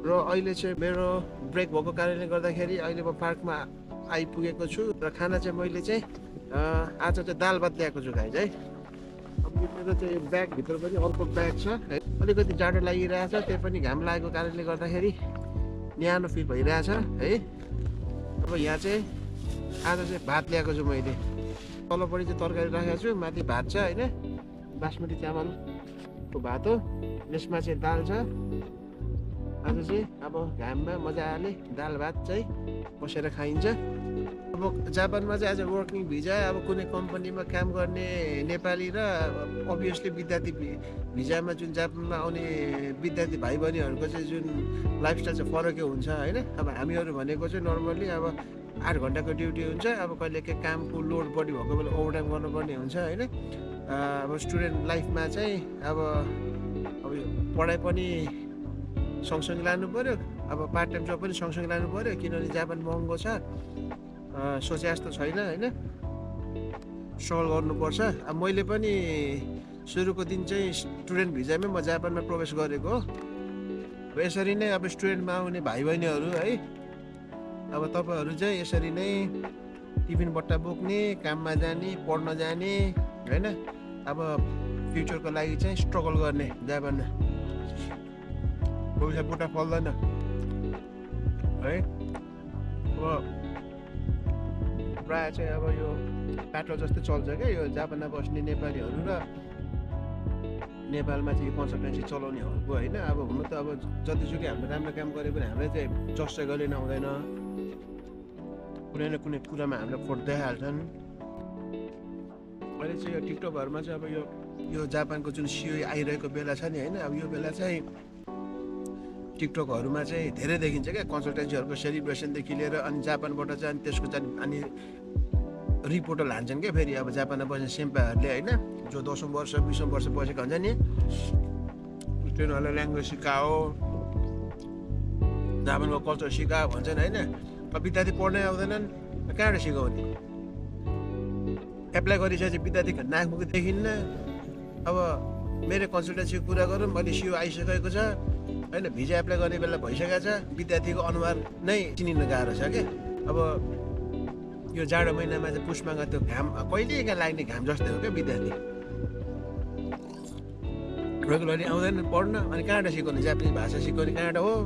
र अहिले चाहिँ मेरो ब्रेक भएको कारणले गर्दाखेरि अहिले म पार्कमा आइपुगेको छु र खाना चाहिँ मैले चाहिँ आज चाहिँ दाल भात ल्याएको छु गाइज है। अब यो मेरो चाहिँ ब्यागभित्र पनि अर्को ब्याग छ है। अलिकति जाडो लागिरहेछ, त्यही पनि घाम लागेको कारणले गर्दाखेरि न्यानो फिल भइरहेछ है। अब यहाँ चाहिँ आज चाहिँ भात ल्याएको छु मैले। तलपट्टि चाहिँ तरकारी राखेको छु, माथि भात छ होइन, बासमती चामलको भात हो। यसमा चाहिँ दाल छ। आज चाहिँ अब घाममा मजाले दाल भात चाहिँ बसेर खाइन्छ। अब जापानमा चाहिँ आज वर्किङ भिजा, अब कुनै कम्पनीमा काम गर्ने नेपाली र अभियसली विद्यार्थी भिजामा जुन जापानमा आउने विद्यार्थी भाइ बहिनीहरूको चाहिँ जुन लाइफस्टाइल चाहिँ फरकै हुन्छ होइन। अब हामीहरू भनेको चाहिँ नर्मल्ली अब 8 घन्टाको ड्युटी हुन्छ। अब कहिले काहीँ कामको लोड बढी भएको बेला ओभरटाइम गर्नुपर्ने हुन्छ होइन। अब स्टुडेन्ट लाइफमा चाहिँ अब पढाइ पनि सँगसँगै लानु पऱ्यो, अब पार्ट टाइम जब पनि सँगसँगै लानु पऱ्यो, किनभने जापान महँगो छ, सोचे जस्तो छैन होइन। स्ट्रगल गर्नुपर्छ। अब मैले पनि सुरुको दिन चाहिँ स्टुडेन्ट भिजामै म जापानमा प्रवेश गरेको हो। अब यसरी नै अब स्टुडेन्टमा आउने भाइ बहिनीहरू है, अब तपाईँहरू चाहिँ यसरी नै टिफिन बट्टा बोक्ने, काममा जाने, पढ्न जाने होइन। अब फ्युचरको लागि चाहिँ स्ट्रगल गर्ने जापानमा, पैसा बुट्टा फल्दैन है। अब प्रायः चाहिँ अब यो पेट्रोल जस्तै चल्छ क्या यो जापानमा बस्ने नेपालीहरू र नेपालमा चाहिँ कन्सल्टेन्सी चलाउनेहरूको होइन। अब हुन त अब जतिसुकै हामीले राम्रो काम गरे पनि हामीलाई चाहिँ जस्ट गरी नहुँदैन, कुनै न कुनै कुरामा हामीलाई फोट देखाइहाल्छन्। अहिले चाहिँ यो टिकटकहरूमा चाहिँ अब यो जापानको जुन सिओ आइरहेको बेला छ नि होइन, अब यो बेला चाहिँ टिकटकहरूमा चाहिँ धेरै देखिन्छ क्या कन्सल्टेन्सीहरूको सेलिब्रेसनदेखि लिएर। अनि जापानबाट चाहिँ अनि त्यसको चाहिँ अनि रिपोर्टर लान्छन् क्या फेरि अब जापानमा बस्ने सेम्पाहरूले होइन, जो 10औं वर्ष 20औं वर्ष बसेको हुन्छ नि, स्टुडेन्टहरूलाई ल्याङ्ग्वेज सिकाओ, जापानको कल्चर सिकाओ भन्छन् होइन। अब विद्यार्थी पढ्नै आउँदैनन्, कहाँबाट सिकाउने? एप्लाई गरिसकेपछि विद्यार्थीको नाकमुख देखिन्न। अब मेरो कन्सल्टेन्सीको कुरा गरौँ, अहिले सिओ आइसकेको छ होइन, भिजा एप्लाई गर्ने बेला भइसकेको छ, विद्यार्थीको अनुहार नै चिनिन गाह्रो छ क्या। अब यो जाडो महिनामा चाहिँ पुष्पमा त्यो घाम कहिलेकाहीँ लाग्ने घाम जस्तै हो क्या विद्यार्थी। रेगुलरली आउँदैन पढ्न, अनि कहाँबाट सिकाउने? जापानिज भाषा सिकाउने कहाँबाट हो?